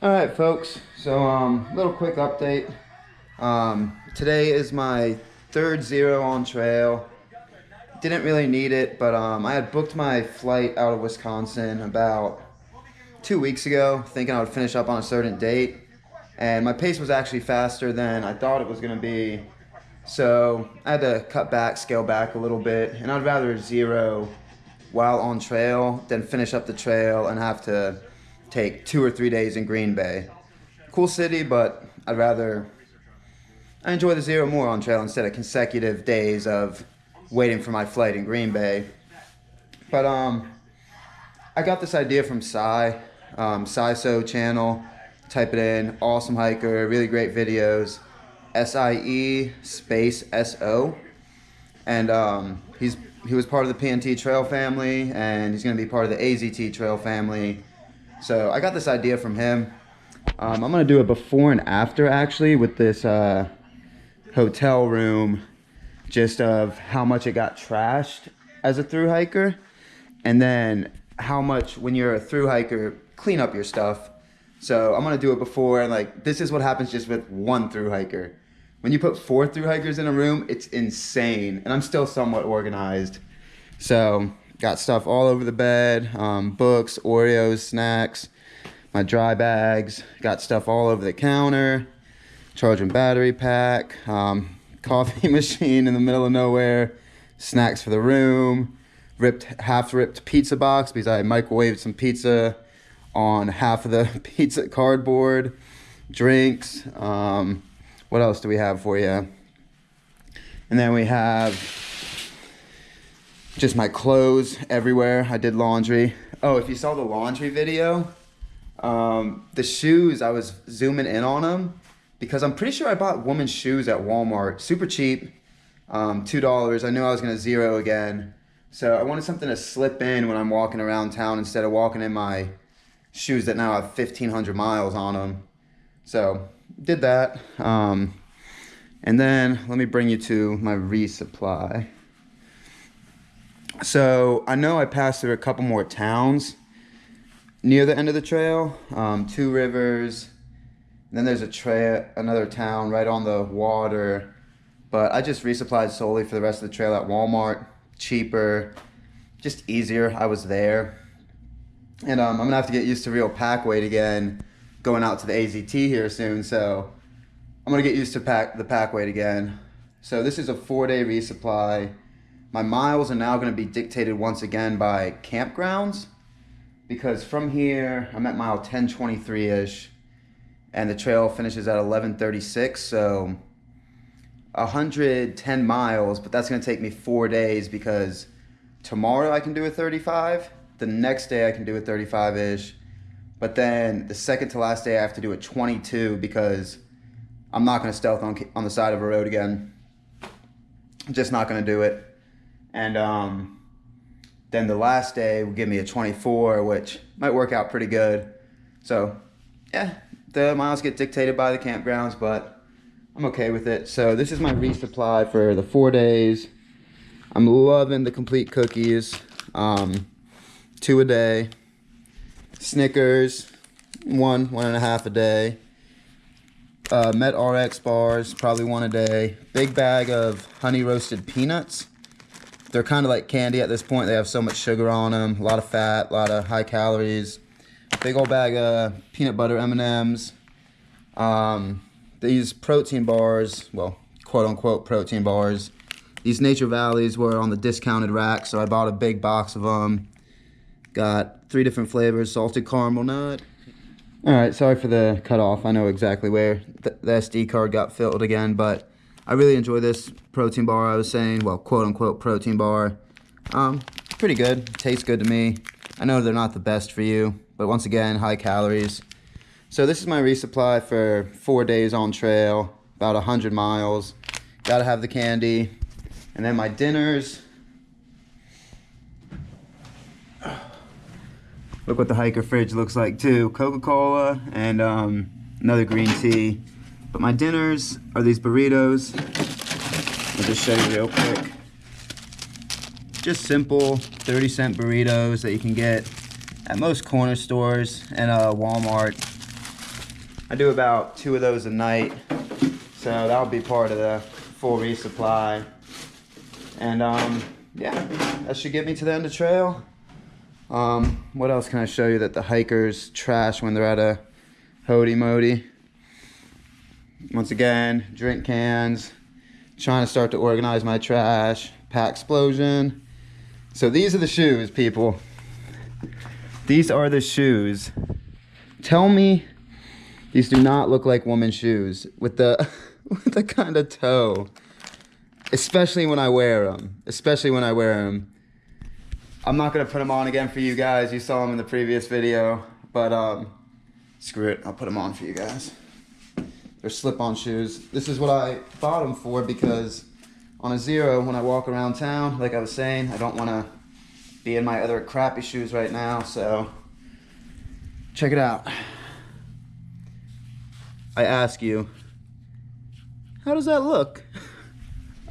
Alright folks, so little quick update. Today is my third zero on trail. Didn't really need it, but I had booked my flight out of Wisconsin about 2 weeks ago, thinking I would finish up on a certain date. And my pace was actually faster than I thought it was going to be. So I had to cut back, scale back a little bit, and I'd rather zero while on trail than finish up the trail and have to take 2 or 3 days in Green Bay. Cool city, but I enjoy the zero more on trail instead of consecutive days of waiting for my flight in Green Bay. But I got this idea from So channel. Type it in, awesome hiker, really great videos. SIE space SO, and he was part of the PNT trail family, and he's going to be part of the AZT trail family. So I got this idea from him. I'm going to do a before and after actually with this hotel room, just of how much it got trashed as a thru hiker, and then how much when you're a thru hiker clean up your stuff. So I'm going to do it before, and like this is what happens just with one thru hiker. When you put 4 thru hikers in a room, it's insane, and I'm still somewhat organized. So got stuff all over the bed, books, Oreos, snacks, my dry bags, got stuff all over the counter, charging battery pack, coffee machine in the middle of nowhere, snacks for the room, half ripped pizza box because I microwaved some pizza on half of the pizza cardboard, drinks, what else do we have for you? And then we have just my clothes everywhere. I did laundry. Oh, if you saw the laundry video, the shoes, I was zooming in on them because I'm pretty sure I bought women's shoes at Walmart, super cheap, $2. I knew I was gonna zero again. So I wanted something to slip in when I'm walking around town instead of walking in my shoes that now have 1,500 miles on them. So did that. And then let me bring you to my resupply. So I know I passed through a couple more towns near the end of the trail, 2 rivers, and then there's another town right on the water, but I just resupplied solely for the rest of the trail at Walmart. Cheaper, just easier. I was there, and I'm gonna have to get used to real pack weight again going out to the AZT here soon, so I'm gonna get used to the pack weight again. So this is a 4-day resupply. My miles are now going to be dictated once again by campgrounds, because from here I'm at mile 1023-ish and the trail finishes at 1136, so 110 miles, but that's going to take me 4 days because tomorrow I can do a 35, the next day I can do a 35-ish, but then the second to last day I have to do a 22 because I'm not going to stealth on the side of a road again. I'm just not going to do it. And then the last day will give me a 24, which might work out pretty good. So yeah, the miles get dictated by the campgrounds, but I'm okay with it. So this is my resupply for the 4 days. I'm loving the complete cookies, 2 a day. Snickers, 1.5 a day. Met RX bars, probably 1 a day. Big bag of honey roasted peanuts. They're kind of like candy at this point. They have so much sugar on them, a lot of fat, a lot of high calories. Big old bag of peanut butter M&Ms. These protein bars, well, quote unquote protein bars. These Nature Valleys were on the discounted rack, so I bought a big box of them. Got 3 different flavors, salted caramel nut. All right, sorry for the cutoff. I know exactly where the SD card got filled again, but I really enjoy this protein bar I was saying. Well, quote-unquote protein bar. Pretty good. Tastes good to me. I know they're not the best for you, but once again, high calories. So this is my resupply for 4 days on trail, about 100 miles. Gotta have the candy. And then my dinners. Look what the hiker fridge looks like too. Coca-Cola and another green tea. But my dinners are these burritos. I'll just show you real quick. Just simple 30-cent burritos that you can get at most corner stores and Walmart. I do about 2 of those a night, so that'll be part of the full resupply. And yeah, that should get me to the end of the trail. What else can I show you that the hikers trash when they're at a Hody Modi? Once again, drink cans, trying to start to organize my trash, pack explosion. So these are the shoes, people. These are the shoes. Tell me these do not look like women's shoes with the with the kind of toe. Especially when I wear them. Especially when I wear them. I'm not gonna put them on again for you guys. You saw them in the previous video, but screw it. I'll put them on for you guys. They're slip-on shoes. This is what I bought them for because on a zero, when I walk around town, like I was saying, I don't want to be in my other crappy shoes right now. So check it out. I ask you, how does that look?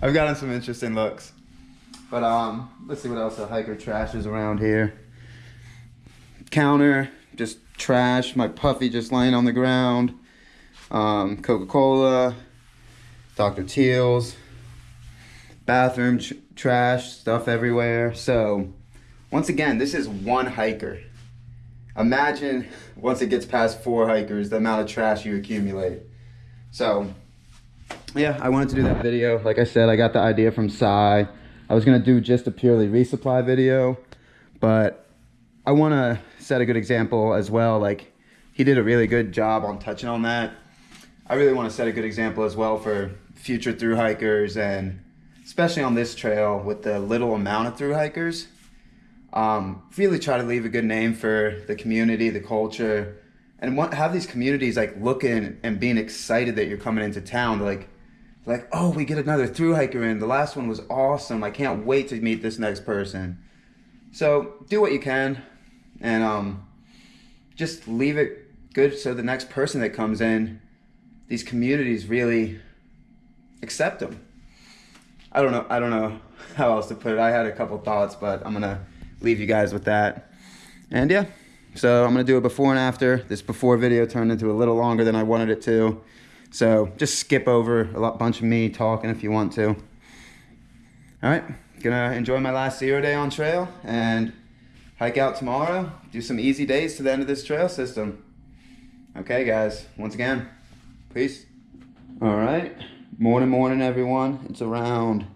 I've gotten some interesting looks. But let's see what else the hiker trash is around here. Counter, just trash. My puffy just laying on the ground. Coca-Cola, Dr. Teal's, bathroom trash, stuff everywhere. So once again, this is one hiker. Imagine once it gets past 4 hikers, the amount of trash you accumulate. So yeah, I wanted to do that video. Like I said, I got the idea from Sai. I was gonna do just a purely resupply video, but I wanna set a good example as well. Like, he did a really good job on touching on that. I really wanna set a good example as well for future thru hikers, and especially on this trail with the little amount of thru hikers. Really try to leave a good name for the community, the culture, and have these communities like looking and being excited that you're coming into town. Like, oh, we get another thru hiker in. The last one was awesome. I can't wait to meet this next person. So do what you can, and just leave it good so the next person that comes in, these communities really accept them. I don't know how else to put it. I had a couple thoughts, but I'm gonna leave you guys with that. And yeah, so I'm gonna do a before and after. This before video turned into a little longer than I wanted it to. So just skip over a bunch of me talking if you want to. All right, gonna enjoy my last 0 day on trail and hike out tomorrow. Do some easy days to the end of this trail system. Okay guys, once again, peace. All right, morning everyone. It's around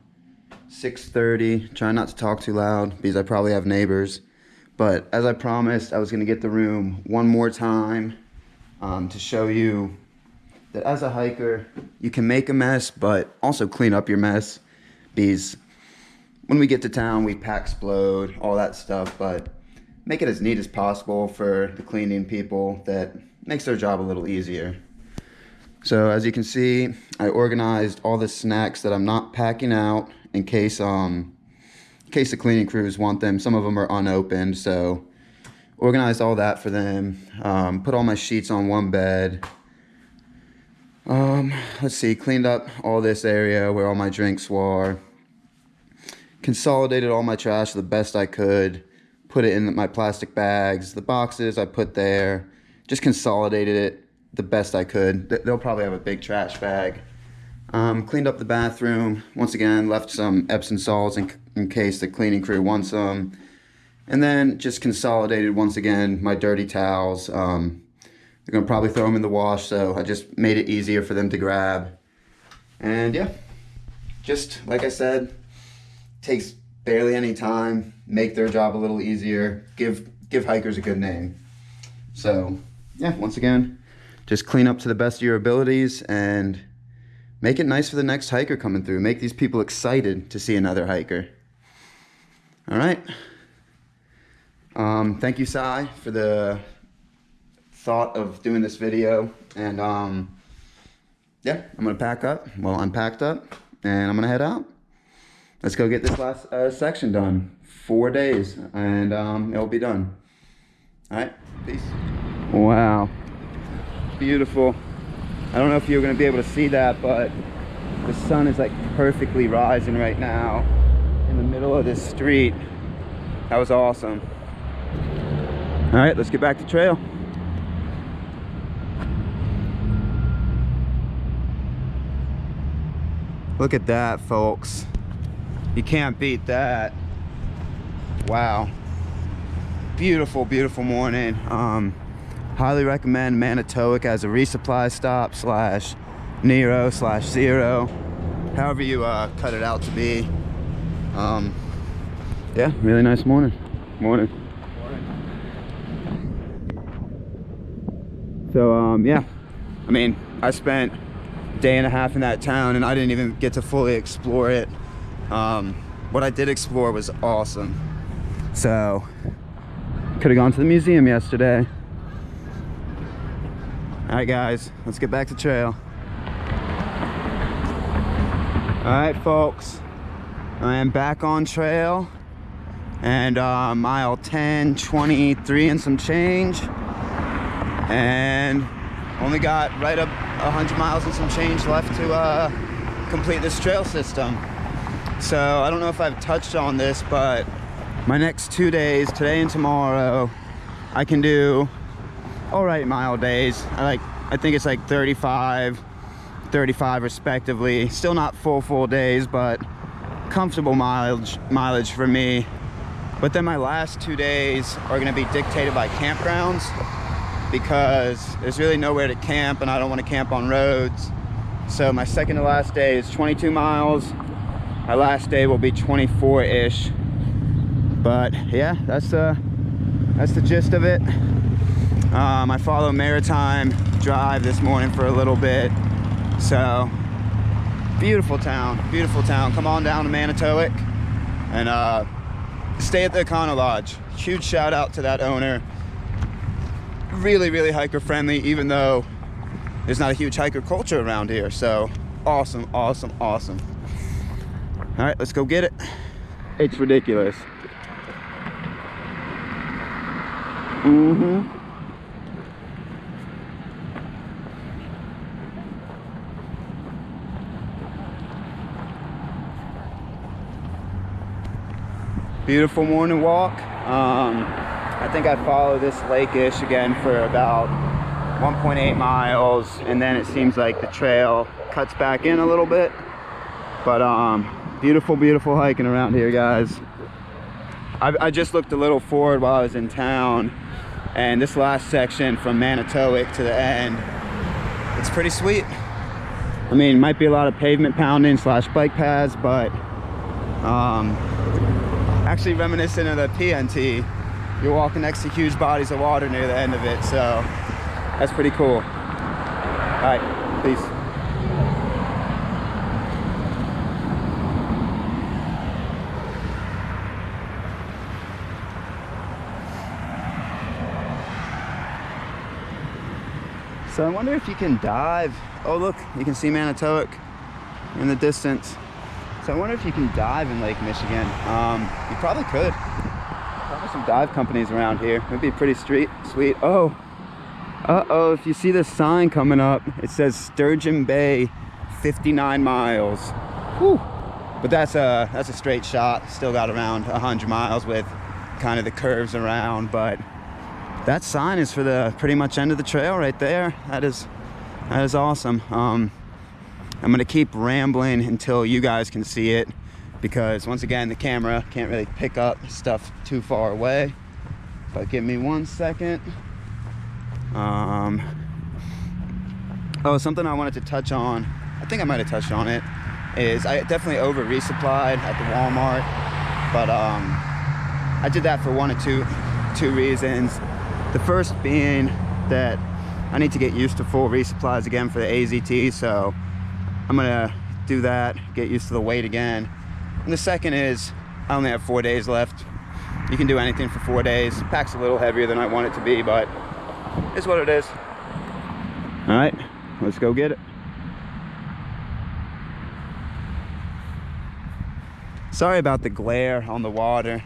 6:30. Try not to talk too loud because I probably have neighbors. But as I promised, I was gonna get the room one more time to show you that as a hiker, you can make a mess, but also clean up your mess. Because when we get to town, we pack explode, all that stuff, but make it as neat as possible for the cleaning people. That makes their job a little easier. So as you can see, I organized all the snacks that I'm not packing out in case the cleaning crews want them. Some of them are unopened, so organized all that for them. Put all my sheets on one bed. Let's see, cleaned up all this area where all my drinks were. Consolidated all my trash the best I could. Put it in my plastic bags. The boxes I put there. Just consolidated it the best I could. They'll probably have a big trash bag. Cleaned up the bathroom. Once again, left some Epsom salts in case the cleaning crew wants them. And then just consolidated once again my dirty towels. They're gonna probably throw them in the wash, so I just made it easier for them to grab. And yeah, just like I said, takes barely any time, make their job a little easier, give hikers a good name. So yeah, once again, just clean up to the best of your abilities and make it nice for the next hiker coming through. Make these people excited to see another hiker. All right. Thank you, Sai, for the thought of doing this video. And yeah, I'm gonna pack up. Well, I'm packed up and I'm gonna head out. Let's go get this last section done. 4 days and it'll be done. All right, peace. Wow, beautiful. I don't know if you're gonna be able to see that, but the sun is like perfectly rising right now in the middle of this street. That was awesome. All right, let's get back to trail. Look at that, folks. You can't beat that. Wow. Beautiful, beautiful morning. Highly recommend Manitowic as a resupply stop slash Nero slash Zero, however you cut it out to be. Yeah, really nice morning. Morning. So yeah, I mean, I spent a day and a half in that town and I didn't even get to fully explore it. What I did explore was awesome. So could have gone to the museum yesterday. All right, guys, let's get back to trail. All right, folks, I am back on trail, and mile 10, 23 and some change, and only got right up 100 miles and some change left to complete this trail system. So I don't know if I've touched on this, but my next 2 days, today and tomorrow, I can do all right mile days. I think it's like 35 respectively. Still not full days, but comfortable mileage for me. But then my last 2 days are going to be dictated by campgrounds, because there's really nowhere to camp and I don't want to camp on roads. So my second to last day is 22 miles. My last day will be 24-ish. But yeah, that's the gist of it. I follow Maritime Drive this morning for a little bit. So beautiful town, beautiful town. Come on down to Manitowic and stay at the Econo Lodge. Huge shout out to that owner. Really hiker friendly, even though there's not a huge hiker culture around here. So awesome. All right, let's go get it. It's ridiculous. Beautiful morning walk. I think I follow this lake-ish again for about 1.8 miles, and then it seems like the trail cuts back in a little bit. But beautiful hiking around here, guys. I just looked a little forward while I was in town, and this last section from Manitowic to the end, it's pretty sweet. I mean, might be a lot of pavement pounding slash bike paths, but actually reminiscent of the PNT. You're walking next to huge bodies of water near the end of it, so that's pretty cool. All right, peace. So I wonder if you can dive. Oh look, you can see Manitowic in the distance. So I wonder if you can dive in Lake Michigan. You probably could. Probably some dive companies around here. It'd be pretty sweet. Oh, uh-oh, if you see this sign coming up, it says Sturgeon Bay, 59 miles. Whew. But that's a straight shot. Still got around 100 miles with kind of the curves around, but that sign is for the pretty much end of the trail right there. That is awesome. I'm gonna keep rambling until you guys can see it, because once again the camera can't really pick up stuff too far away. But give me 1 second. Oh, something I wanted to touch on, I think I might have touched on it, is I definitely over resupplied at the Walmart, but I did that for one or two reasons. The first being that I need to get used to full resupplies again for the AZT, so I'm gonna do that, get used to the weight again. And the second is I only have 4 days left. You can do anything for 4 days. Pack's a little heavier than I want it to be, but it's what it is. All right, let's go get it. Sorry about the glare on the water.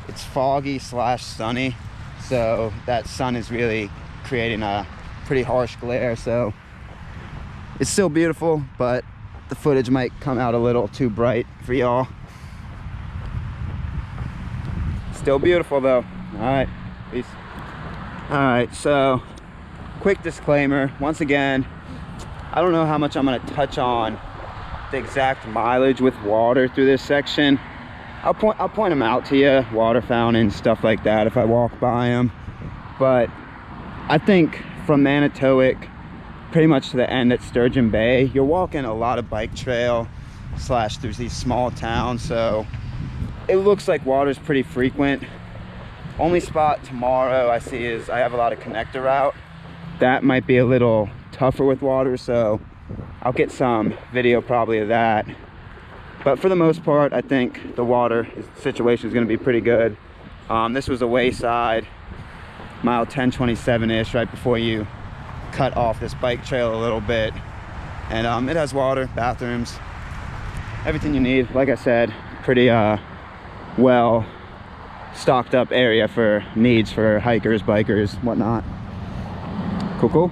It's foggy slash sunny, so that sun is really creating a pretty harsh glare. So it's still beautiful, but the footage might come out a little too bright for y'all. Still beautiful though. All right, peace. All right, so quick disclaimer. Once again, I don't know how much I'm gonna touch on the exact mileage with water through this section. I'll point them out to you, water fountains, stuff like that, if I walk by them. But I think from Manitowic pretty much to the end at Sturgeon Bay, you're walking a lot of bike trail / through these small towns, so it looks like water's pretty frequent. Only spot tomorrow I see is I have a lot of connector route. That might be a little tougher with water, so I'll get some video probably of that. But for the most part, I think the water situation is going to be pretty good. This was a Wayside Mile 1027-ish, right before you cut off this bike trail a little bit. And it has water, bathrooms, everything you need. Like I said, pretty well stocked up area for needs for hikers, bikers, whatnot. Cool, cool.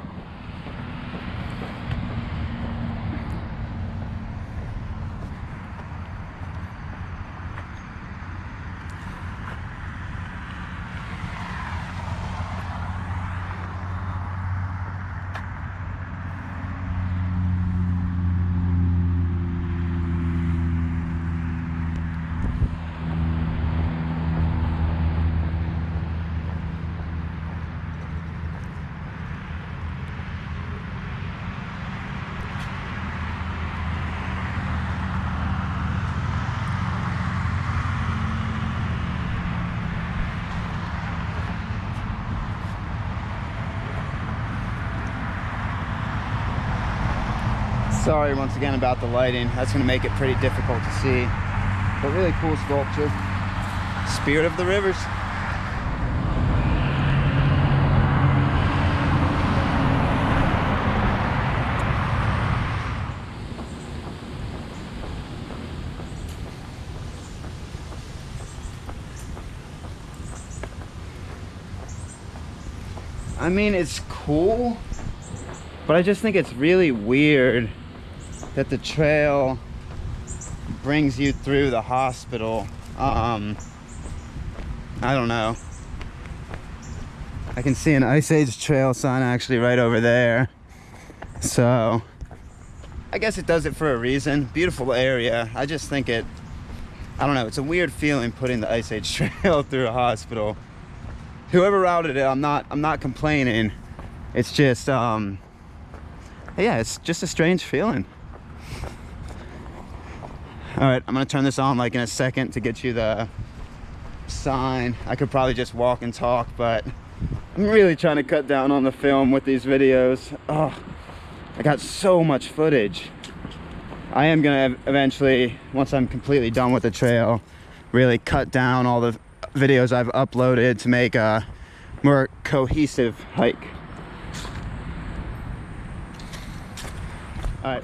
Sorry once again about the lighting. That's going to make it pretty difficult to see. But really cool sculpture. Spirit of the rivers. I mean, it's cool, but I just think it's really weird that the trail brings you through the hospital. I don't know. I can see an Ice Age trail sign actually right over there. So I guess it does it for a reason. Beautiful area. I just think I don't know, it's a weird feeling putting the Ice Age trail through a hospital. Whoever routed it, I'm not complaining. It's just yeah, it's just a strange feeling. All right, I'm gonna turn this on like in a second to get you the sign. I could probably just walk and talk, but I'm really trying to cut down on the film with these videos. Oh, I got so much footage. I am gonna eventually, once I'm completely done with the trail, really cut down all the videos I've uploaded to make a more cohesive hike. All right.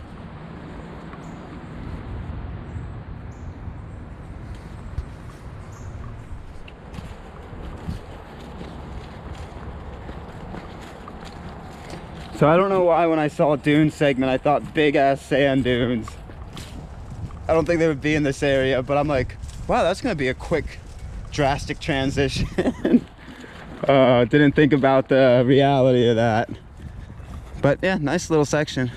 So I don't know why when I saw a dune segment, I thought big ass sand dunes. I don't think they would be in this area, but I'm like, wow, that's gonna be a quick, drastic transition. Didn't think about the reality of that. But yeah, nice little section.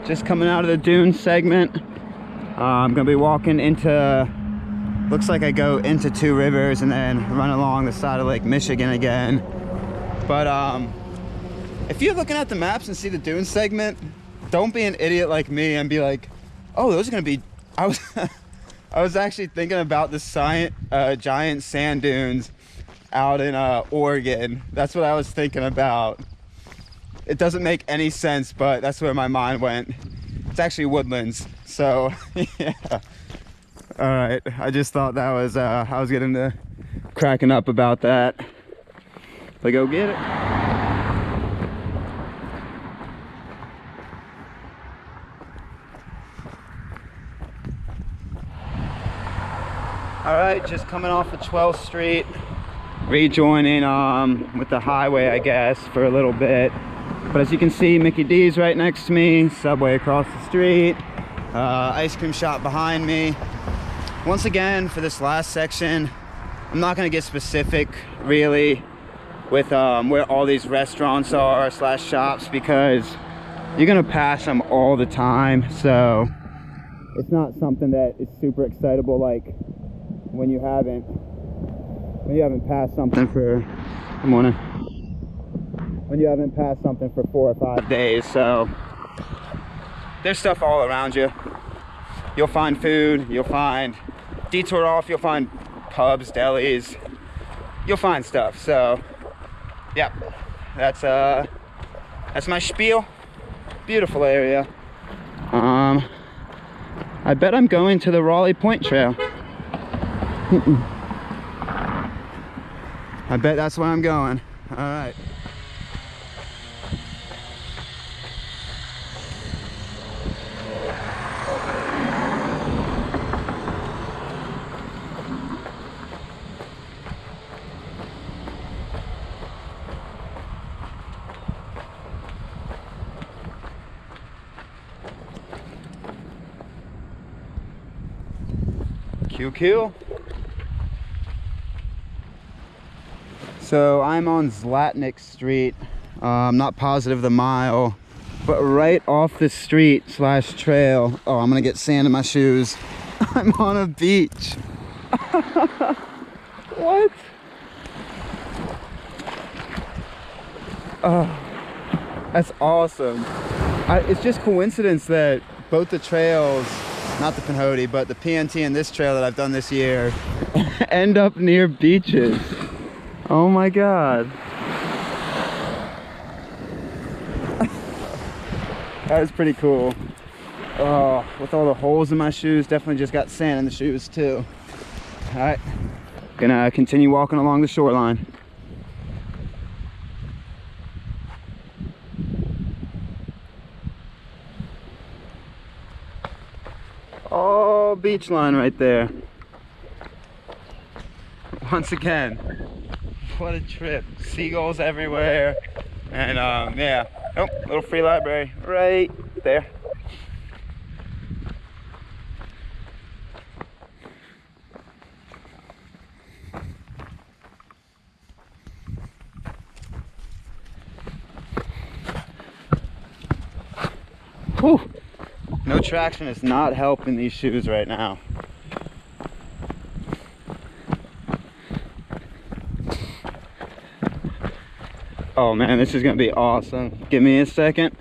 just coming out of the dune segment. I'm gonna be walking into, looks like I go into Two Rivers and then run along the side of Lake Michigan again. But if you're looking at the maps and see the dune segment, don't be an idiot like me and be like, oh, those are gonna be, I was actually thinking about the giant sand dunes out in Oregon. That's what I was thinking about. It doesn't make any sense, but that's where my mind went. It's actually woodlands, so yeah. All right, I just thought that was, I was getting to cracking up about that. So go get it. All right, just coming off of 12th Street, rejoining with the highway, I guess, for a little bit. But as you can see, Mickey D's right next to me, Subway across the street, ice cream shop behind me. Once again, for this last section, I'm not gonna get specific really with where all these restaurants are / shops, because you're gonna pass them all the time. So it's not something that is super excitable like when you haven't passed something for, good morning, when you haven't passed something for 4 or 5 days. So there's stuff all around you. You'll find food, you'll find, detour off, you'll find pubs, delis, you'll find stuff. So yeah, that's my spiel. Beautiful area. I bet I'm going to the Raleigh Point Trail. I bet that's where I'm going. All right. QQ. So I'm on Zlatnik Street. I'm not positive the mile, but right off the street / trail. Oh, I'm gonna get sand in my shoes. I'm on a beach. What? Oh, that's awesome. It's just coincidence that both the trails, not the Pinhoti, but the PNT and this trail that I've done this year end up near beaches. Oh my God. That is pretty cool. Oh, with all the holes in my shoes, definitely just got sand in the shoes too. All right, gonna continue walking along the shoreline. Oh, beach line right there. Once again, what a trip. Seagulls everywhere. And yeah, oh, little free library right there. Whew. No traction is not helping these shoes right now. Oh man, this is gonna be awesome. Give me a second.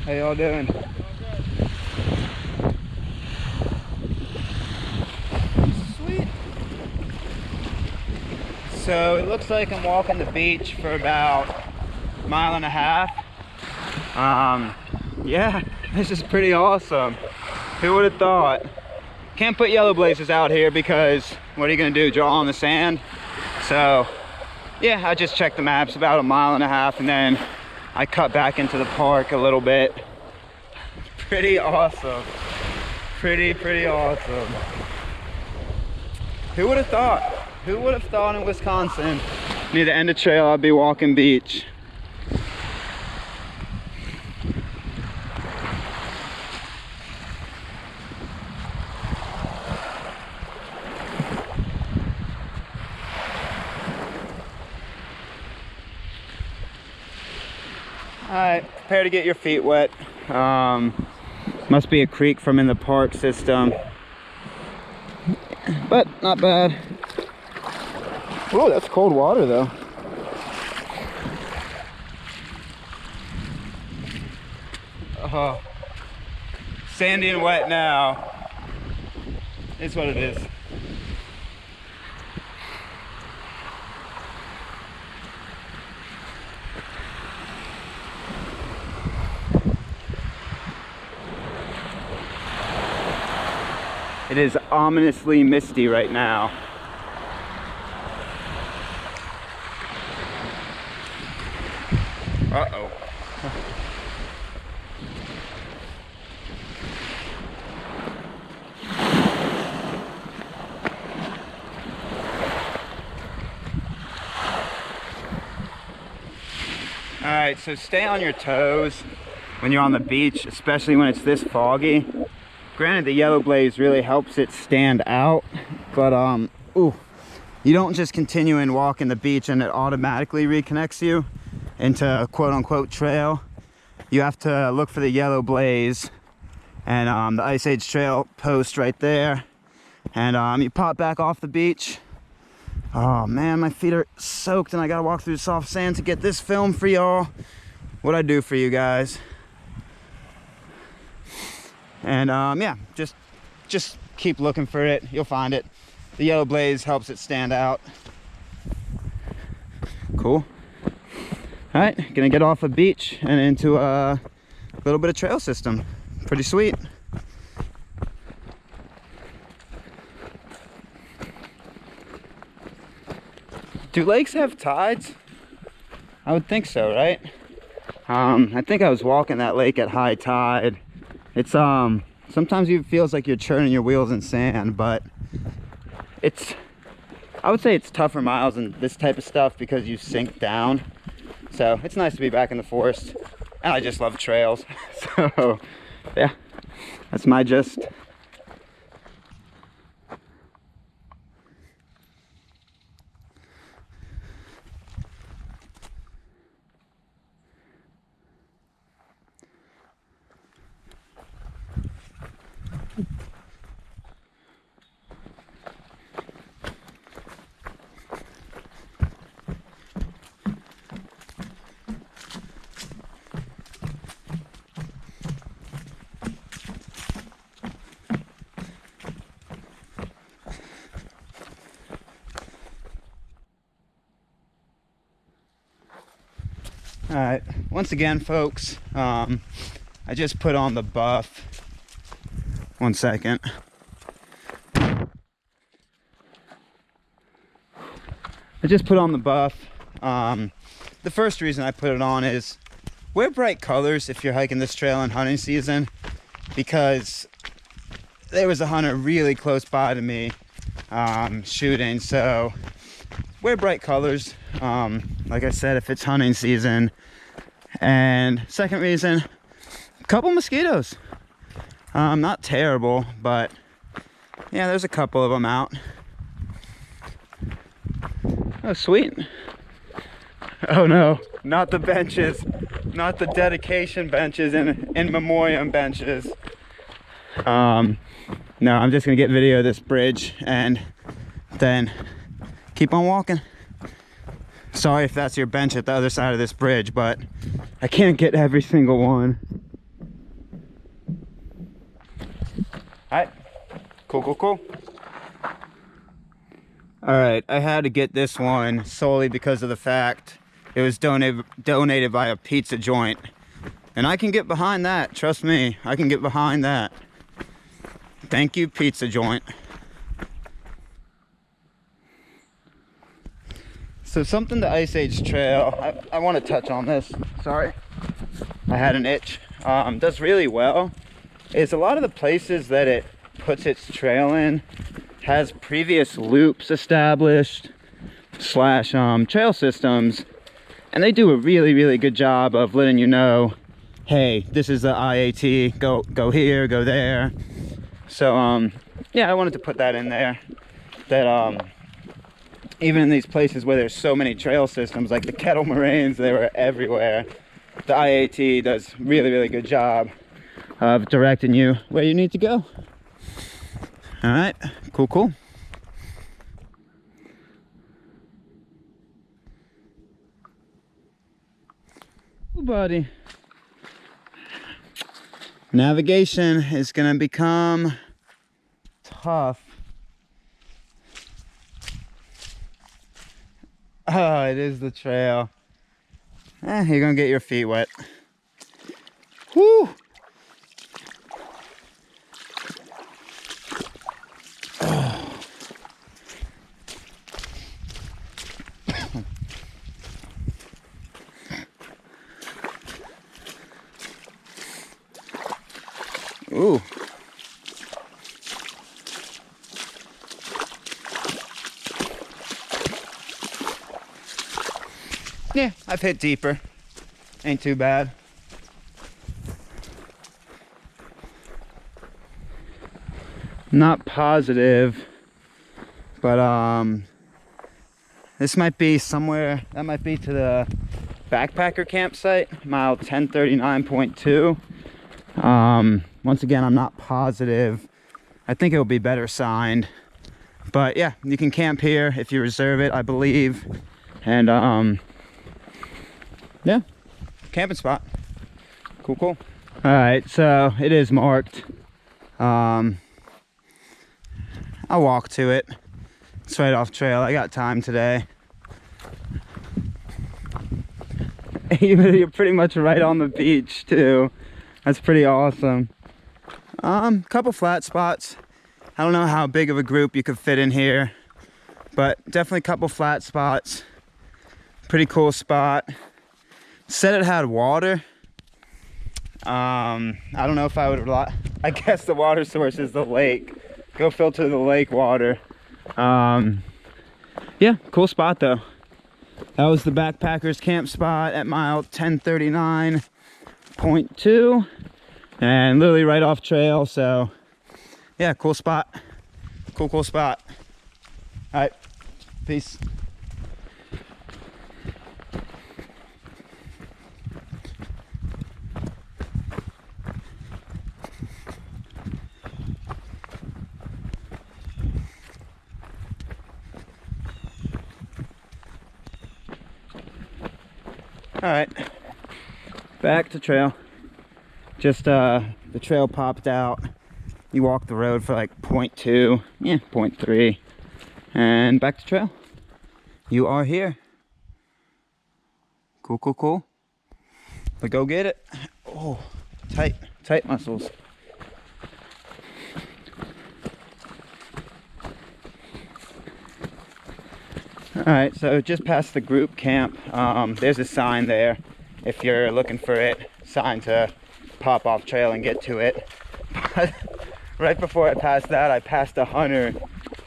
How y'all doing? Sweet. So it looks like I'm walking the beach for about a mile and a half. Yeah, this is pretty awesome. Who would have thought? Can't put yellow blazers out here because what are you gonna do, draw on the sand? So yeah, I just checked the maps, about a mile and a half, and then I cut back into the park a little bit. Pretty awesome. Pretty awesome. Who would have thought? Who would have thought in Wisconsin, near the end of trail, I'd be walking beach? Alright, prepare to get your feet wet. Must be a creek from in the park system. But not bad. Whoa, that's cold water though. Oh, sandy and wet now. It's what it is. It is ominously misty right now. Uh-oh. Alright, so stay on your toes when you're on the beach, especially when it's this foggy. Granted, the yellow blaze really helps it stand out, but ooh, you don't just continue and walk in the beach and it automatically reconnects you into a quote-unquote trail. You have to look for the yellow blaze and the Ice Age Trail post right there, and you pop back off the beach. Oh man, my feet are soaked and I gotta walk through the soft sand to get this film for y'all. What I do for you guys. And yeah, just keep looking for it. You'll find it. The yellow blaze helps it stand out. Cool. All right, gonna get off a beach and into a little bit of trail system. Pretty sweet. Do lakes have tides? I would think so, right? I think I was walking that lake at high tide. It's sometimes it feels like you're churning your wheels in sand, but I would say it's tougher miles than this type of stuff because you sink down. So it's nice to be back in the forest, and I just love trails. So yeah, that's my gist. All right, once again, folks, I just put on the buff. One second. I just put on the buff. The first reason I put it on is wear bright colors if you're hiking this trail in hunting season, because there was a hunter really close by to me shooting, so wear bright colors, like I said, if it's hunting season. And second reason, a couple mosquitoes. Not terrible, but yeah, there's a couple of them out. Oh, sweet. Oh no, not the benches, not the dedication benches and in memoriam benches. No, I'm just gonna get video of this bridge and then keep on walking. Sorry if that's your bench at the other side of this bridge, but I can't get every single one. All right, cool. All right, I had to get this one solely because of the fact it was donated by a pizza joint. And I can get behind that, trust me, I can get behind that. Thank you, pizza joint. So something the Ice Age Trail, I want to touch on this, sorry. I had an itch. Does really well is a lot of the places that it puts its trail in has previous loops established slash trail systems, and they do a really good job of letting you know, hey, this is the IAT, go here, go there. So yeah, I wanted to put that in there, that even in these places where there's so many trail systems, like the Kettle Moraines, they were everywhere. The IAT does really good job of directing you where you need to go. All right, cool. Oh, buddy. Navigation is gonna become tough. Oh, it is the trail. You're gonna get your feet wet. Whoo! Ooh. Yeah, I've hit deeper. Ain't too bad. Not positive, but this might be somewhere, that might be to the backpacker campsite, mile 1039.2. Once again, I'm not positive. I think it'll be better signed, but yeah, you can camp here if you reserve it, I believe. And yeah, camping spot. Cool. All right, so it is marked. I'll walk to it. It's right off trail. I got time today. You're pretty much right on the beach too. That's pretty awesome. Couple flat spots. I don't know how big of a group you could fit in here, but definitely a couple flat spots. Pretty cool spot. Said it had water. I don't know if I would rely. I guess the water source is the lake. Go filter the lake water. Yeah, cool spot though. That was the backpackers camp spot at mile 1039.2, and literally right off trail. So yeah, cool spot. Cool spot. All right, peace. All right, back to trail. Just the trail popped out. You walk the road for like 0.2, yeah, 0.3, and back to trail. You are here. Cool. But go get it. Oh, tight muscles. All right, so just past the group camp, there's a sign there if you're looking for it, sign to pop off trail and get to it. But right before I passed that, I passed a hunter,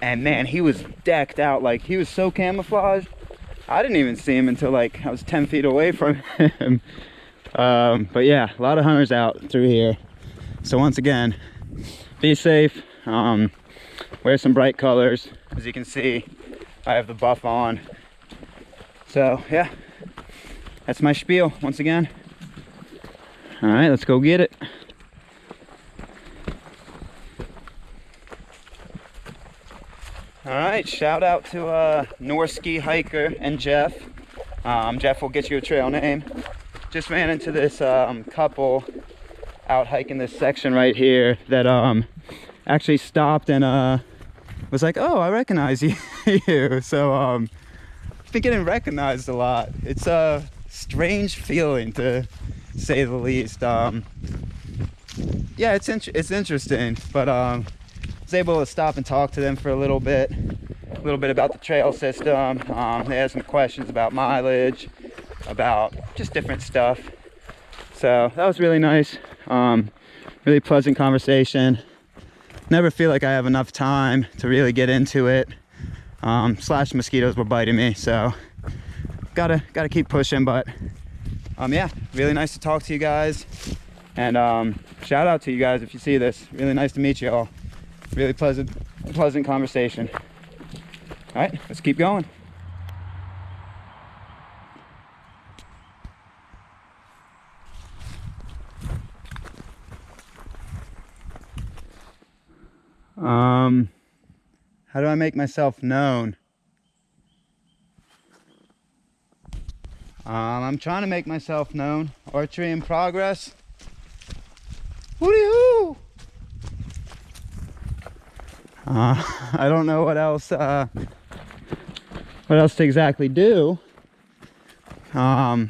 and man, he was decked out. Like, he was so camouflaged, I didn't even see him until like I was 10 feet away from him. But yeah, a lot of hunters out through here. So once again, be safe, wear some bright colors. As you can see, I have the buff on. So yeah, that's my spiel once again. All right, let's go get it. All right, shout out to Norski hiker and Jeff. Jeff will get you a trail name. Just ran into this couple out hiking this section right here that actually stopped and was like, oh, I recognize you. So I've been getting recognized a lot. It's a strange feeling, to say the least. Yeah, it's interesting, but I was able to stop and talk to them for a little bit about the trail system. They had some questions about mileage, about just different stuff. So that was really nice. Really pleasant conversation. never feel like I have enough time to really get into it. Slash mosquitoes were biting me, so gotta keep pushing. But yeah, really nice to talk to you guys, and shout out to you guys if you see this. Really nice to meet you all. Really pleasant conversation. All right, let's keep going. How do I make myself known? I'm trying to make myself known. Archery in progress. Hooty-hoo! I don't know what else to exactly do. Don't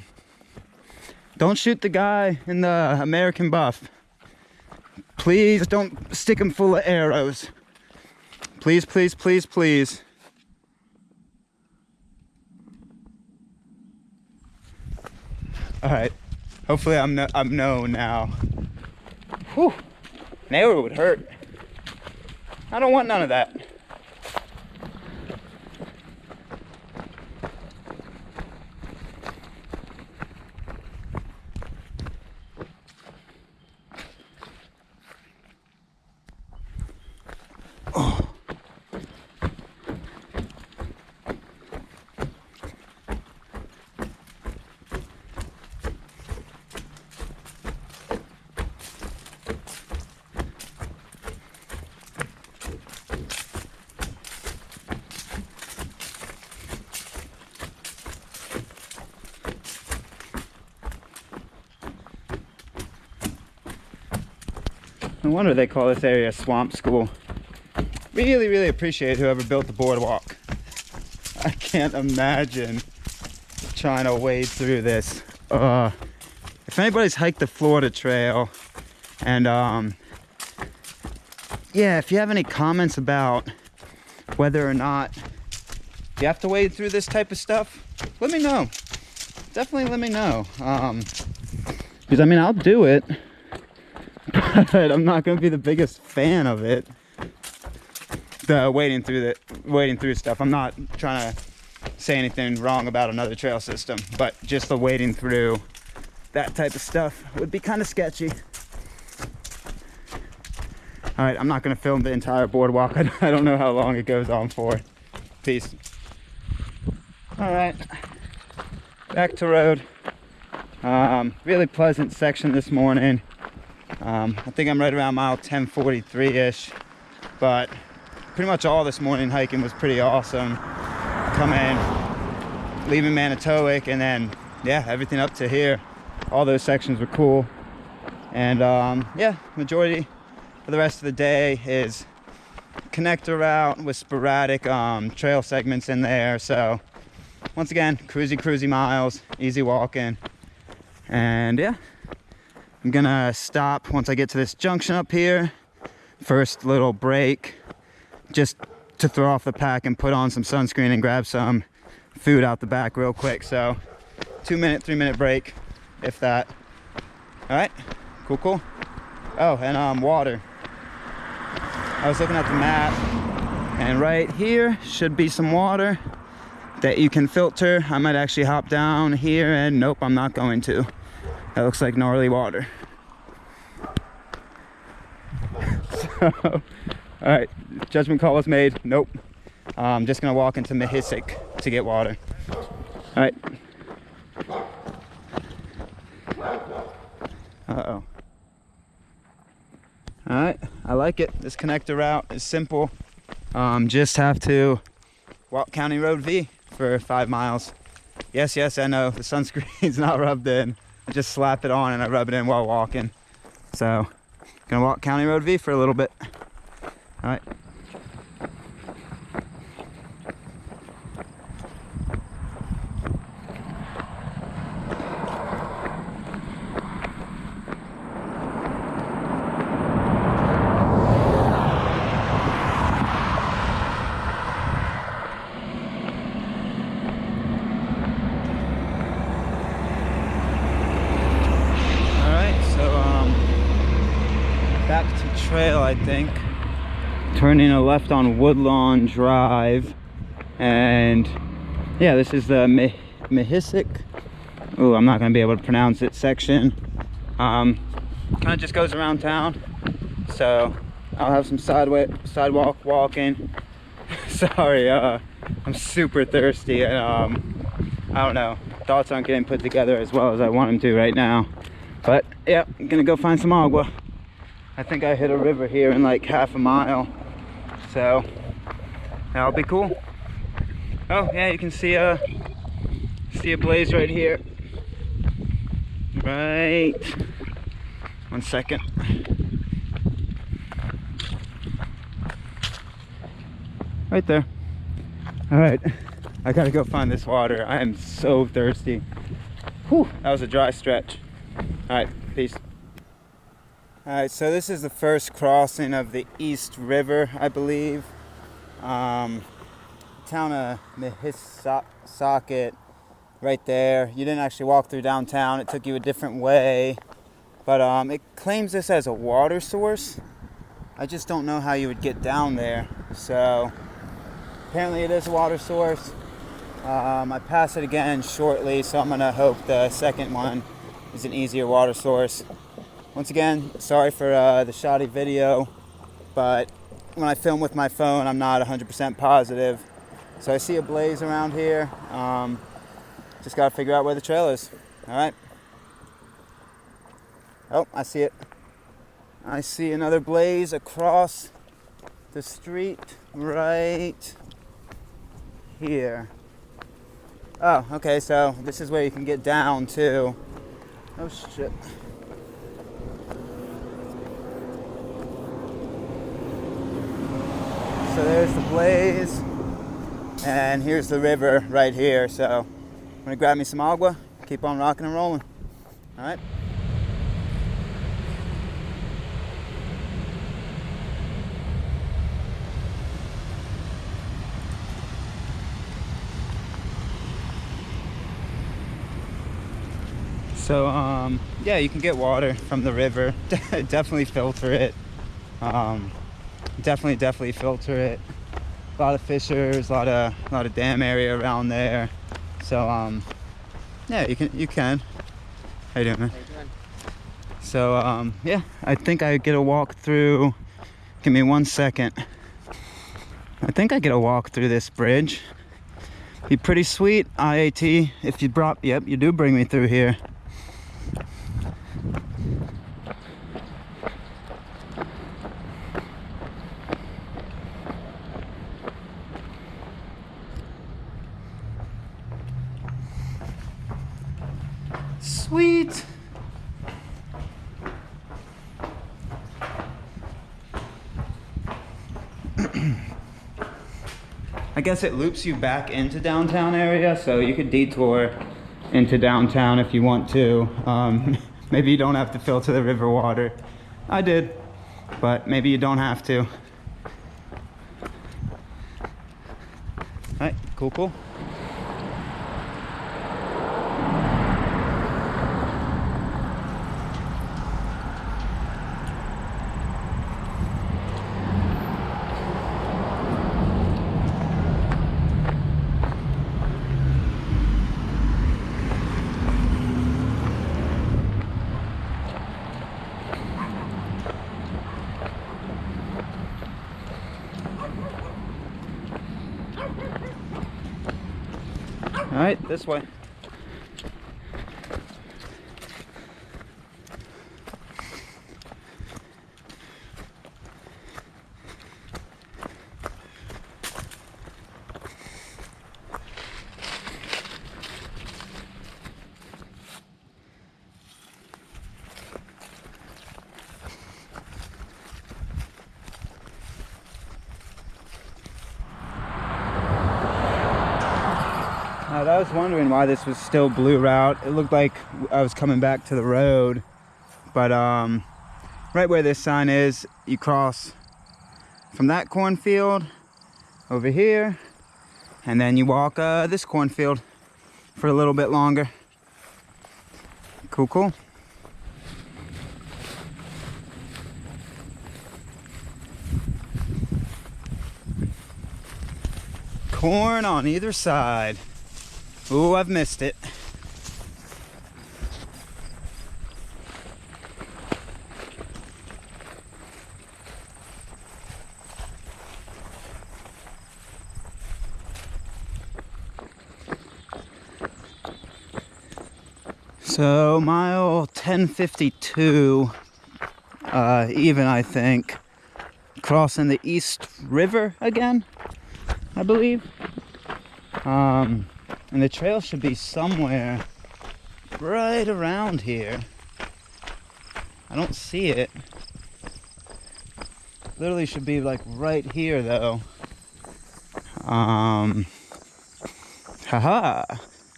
shoot the guy in the American buff. Please don't stick him full of arrows. Please, please, please, please. All right. Hopefully I'm known now. Whew. An arrow would hurt. I don't want none of that. No wonder they call this area Swamp School. Really, really appreciate whoever built the boardwalk. I can't imagine trying to wade through this. If anybody's hiked the Florida Trail, and yeah, if you have any comments about whether or not you have to wade through this type of stuff, let me know. Definitely let me know. Because I mean, I'll do it. But I'm not going to be the biggest fan of it. The wading through stuff. I'm not trying to say anything wrong about another trail system, but just the wading through that type of stuff would be kind of sketchy. All right, I'm not going to film the entire boardwalk. I don't know how long it goes on for. Peace. All right, back to road. Really pleasant section this morning. I think I'm right around mile 1043-ish, but pretty much all this morning hiking was pretty awesome. Coming, leaving Manitowic, and then yeah, everything up to here, all those sections were cool. And yeah, majority for the rest of the day is connector route with sporadic trail segments in there. So once again, cruisy miles, easy walking. And yeah, I'm gonna stop once I get to this junction up here. First little break, just to throw off the pack and put on some sunscreen and grab some food out the back real quick. So 3-minute break, if that. All right, cool. Oh, and water. I was looking at the map, and right here should be some water that you can filter. I might actually hop down here, and nope, I'm not going to. That looks like gnarly water. So, all right, judgment call was made. Nope. I'm just gonna walk into Misc to get water. All right. Uh-oh. All right, I like it. This connector route is simple. Just have to walk County Road V for 5 miles. Yes, I know the sunscreen's not rubbed in. I just slap it on and I rub it in while walking. So, gonna walk County Road V for a little bit. All right. Back to trail, I think. turning a left on Woodlawn Drive, and yeah, this is the Misc. Oh, I'm not gonna be able to pronounce it. Section. Kind of just goes around town, so I'll have some sidewalk walking. Sorry, I'm super thirsty, and I don't know, thoughts aren't getting put together as well as I want them to right now. But yeah, I'm gonna go find some agua. I think I hit a river here in like half a mile, so that'll be cool. Oh yeah, you can see a blaze right here. Right, 1 second. Right there. All right, I gotta go find this water. I am so thirsty. Whew, that was a dry stretch. All right, peace. All right, so this is the first crossing of the East River, I believe. Town of Misc, right there. You didn't actually walk through downtown. It took you a different way, but it claims this as a water source. I just don't know how you would get down there. So apparently it is a water source. I pass it again shortly, so I'm gonna hope the second one is an easier water source. Once again, sorry for the shoddy video, but when I film with my phone, I'm not 100% positive. So I see a blaze around here. Just gotta figure out where the trail is. All right. Oh, I see it. I see another blaze across the street right here. Oh, okay, so this is where you can get down to. Oh shit. So there's the blaze, and here's the river right here. So I'm gonna grab me some agua, keep on rocking and rolling. All right. So yeah, you can get water from the river. Definitely filter it. Definitely filter it. A lot of fissures, a lot of dam area around there. So yeah, you can. How you doing, man? How you doing? So yeah, I think I get a walk through. Give me 1 second. I think I get a walk through this bridge. Be pretty sweet, IAT, if you yep, you do bring me through here. Sweet. I guess it loops you back into downtown area, so you could detour into downtown if you want to. Maybe you don't have to filter the river water. I did, but maybe you don't have to. All right, cool. All right, this way. I was wondering why this was still blue route. It looked like I was coming back to the road, but right where this sign is, you cross from that cornfield over here, and then you walk this cornfield for a little bit longer. Cool. corn on either side. Ooh, I've missed it. So mile 1052, even, I think, crossing the East River again, I believe. And the trail should be somewhere right around here. I don't see it. Literally should be like right here though. Haha,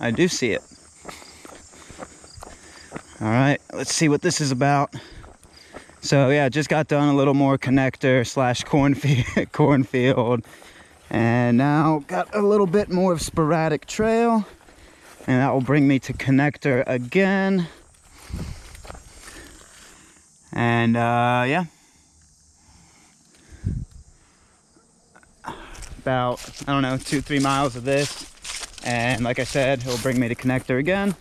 I do see it. All right, let's see what this is about. So yeah, just got done a little more connector slash cornfield, and now got a little bit more of sporadic trail, and that will bring me to connector again. And yeah, about, I don't know, 2-3 miles of this, and like I said, it will bring me to connector again.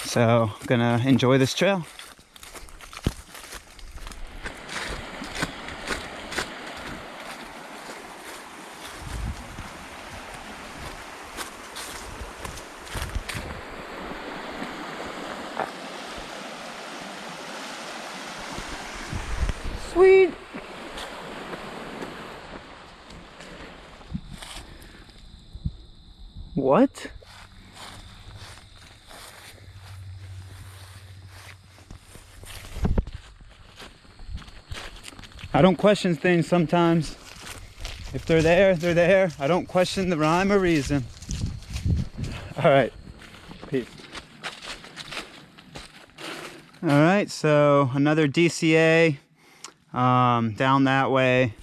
So I'm gonna enjoy this trail. Sweet. What? I don't question things sometimes. If they're there, they're there. I don't question the rhyme or reason. All right, peace. All right, so another DCA down that way,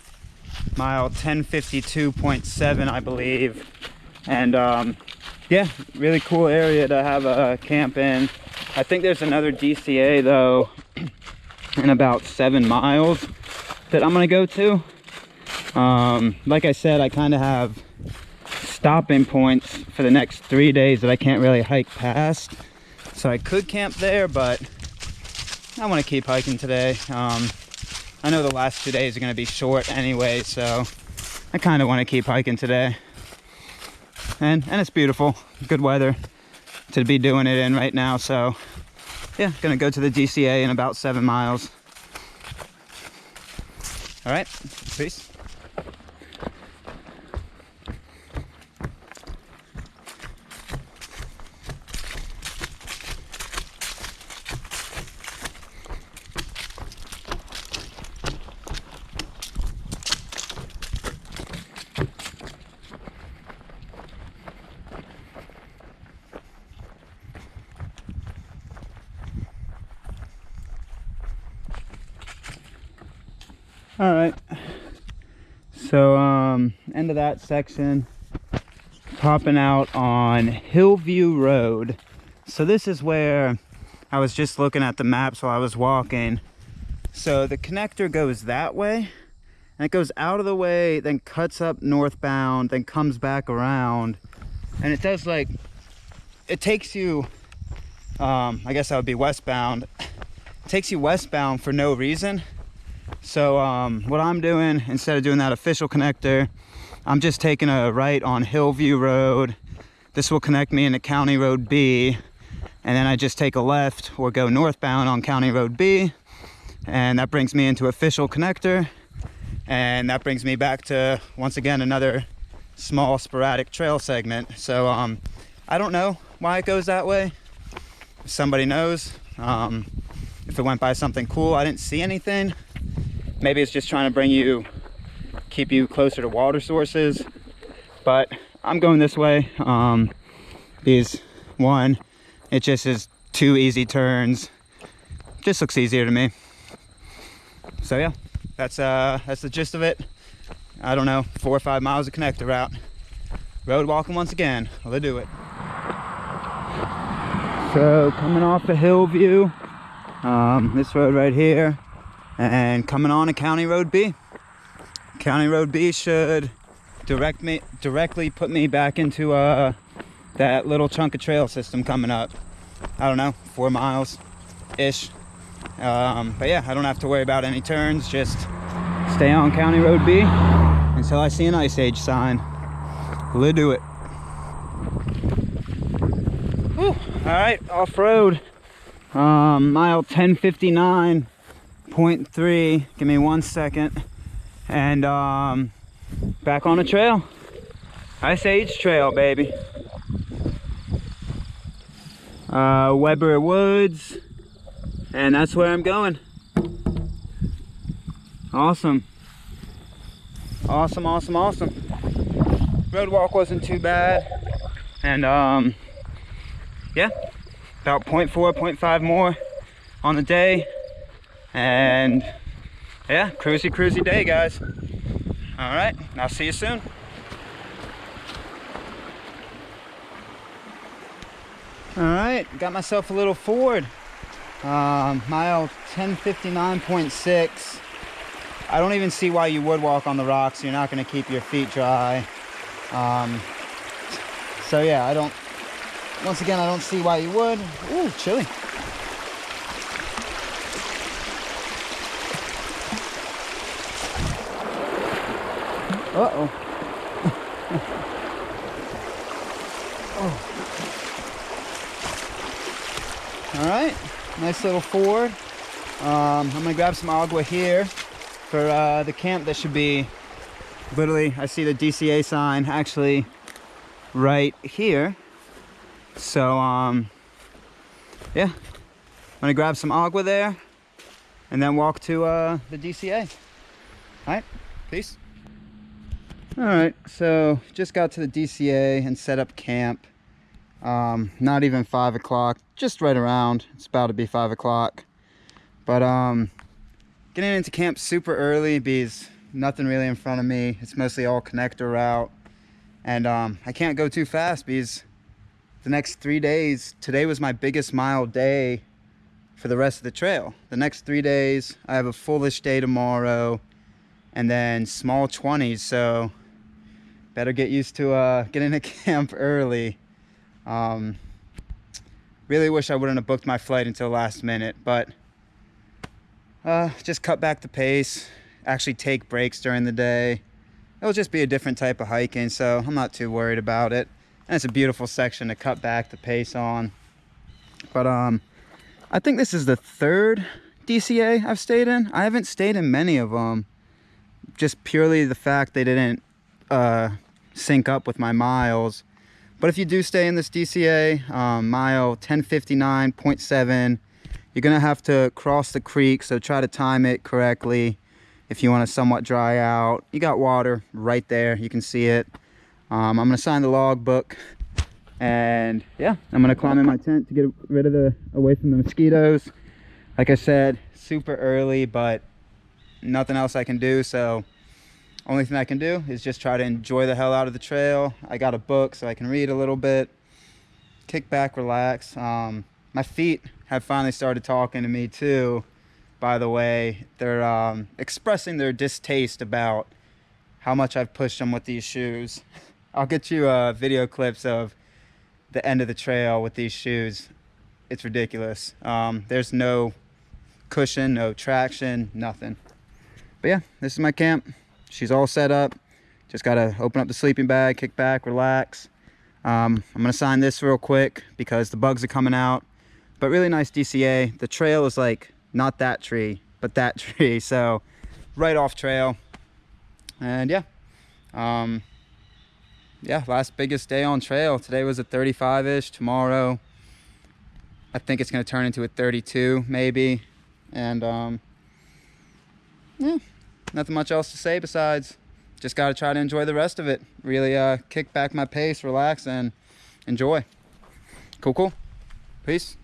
mile 1052.7, I believe. And yeah, really cool area to have a camp in. I think there's another DCA though in about 7 miles that I'm gonna go to. Like I said, I kind of have stopping points for the next 3 days that I can't really hike past, so I could camp there, but I want to keep hiking today. I know the last 2 days are going to be short anyway, so I kind of want to keep hiking today. And it's beautiful, good weather to be doing it in right now. So yeah, gonna go to the DCA in about 7 miles. All right, peace. All right, so end of that section, popping out on Hillview Road. So this is where I was just looking at the maps while I was walking. So the connector goes that way, and it goes out of the way, then cuts up northbound, then comes back around, and it does, like, it takes you, I guess that would be westbound. It takes you westbound for no reason. So what I'm doing, instead of doing that official connector, I'm just taking a right on Hillview Road. This will connect me into County Road B, and then I just take a left or go northbound on County Road B, and that brings me into official connector, and that brings me back to, once again, another small sporadic trail segment. So I don't know why it goes that way. If somebody knows, if it went by something cool, I didn't see anything. Maybe it's just trying to keep you closer to water sources, but I'm going this way because, one, it just is 2 easy turns. Just looks easier to me. So yeah, that's the gist of it. I don't know, 4 or 5 miles of connector route. Road walking once again. Let's do it. So coming off of Hillview, this road right here, and coming on to County Road B. County Road B should directly put me back into that little chunk of trail system coming up. I don't know, 4 miles ish. But yeah, I don't have to worry about any turns, just stay on County Road B until I see an Ice Age sign. We'll do it. Whew. All right, off-road. Mile 1059.3. Give me 1 second. And back on the trail. Ice Age trail, baby. Weber Woods. And that's where I'm going. Awesome. Awesome, awesome, awesome. Road walk wasn't too bad. And yeah, about 0.4, 0.5 more on the day. And yeah, cruisy day, guys. All right, I'll see you soon. All right, got myself a little Ford. Mile 1059.6. I don't even see why you would walk on the rocks. You're not going to keep your feet dry. So yeah, once again, I don't see why you would. Ooh, chilly. Uh-oh. Oh. All right, nice little Ford. I'm gonna grab some agua here for the camp. That should be literally, I see the DCA sign actually right here. So yeah, I'm gonna grab some agua there and then walk to the DCA. All right, peace. All right, so just got to the DCA and set up camp. Not even 5 o'clock, just right around. It's about to be 5 o'clock. But getting into camp super early because nothing really in front of me. It's mostly all connector route. And I can't go too fast because the next 3 days, today was my biggest mile day for the rest of the trail. The next 3 days, I have a fullish day tomorrow and then small 20s. So better get used to getting to camp early. Really wish I wouldn't have booked my flight until last minute, but just cut back the pace, actually take breaks during the day. It'll just be a different type of hiking, so I'm not too worried about it. And it's a beautiful section to cut back the pace on. But I think this is the 3rd DCA I've stayed in. I haven't stayed in many of them, just purely the fact they didn't sync up with my miles. But if you do stay in this DCA, mile 1059.7, you're gonna have to cross the creek, so try to time it correctly if you want to somewhat dry out. You got water right there, you can see it. I'm gonna sign the logbook, and yeah, I'm gonna climb in my tent to get rid of away from the mosquitoes. Like I said, super early, but nothing else I can do, so only thing I can do is just try to enjoy the hell out of the trail. I got a book so I can read a little bit, kick back, relax. My feet have finally started talking to me too, by the way. They're expressing their distaste about how much I've pushed them with these shoes. I'll get you video clips of the end of the trail with these shoes. It's ridiculous. There's no cushion, no traction, nothing. But yeah, this is my camp. She's all set up. Just gotta open up the sleeping bag, kick back, relax. I'm gonna sign this real quick because the bugs are coming out. But really nice DCA. The trail is like not that tree, but that tree. So right off trail. And yeah, yeah, last biggest day on trail. Today was a 35-ish. Tomorrow, I think it's gonna turn into a 32 maybe. And yeah. Nothing much else to say besides just got to try to enjoy the rest of it. Really kick back my pace, relax, and enjoy. Cool. Peace.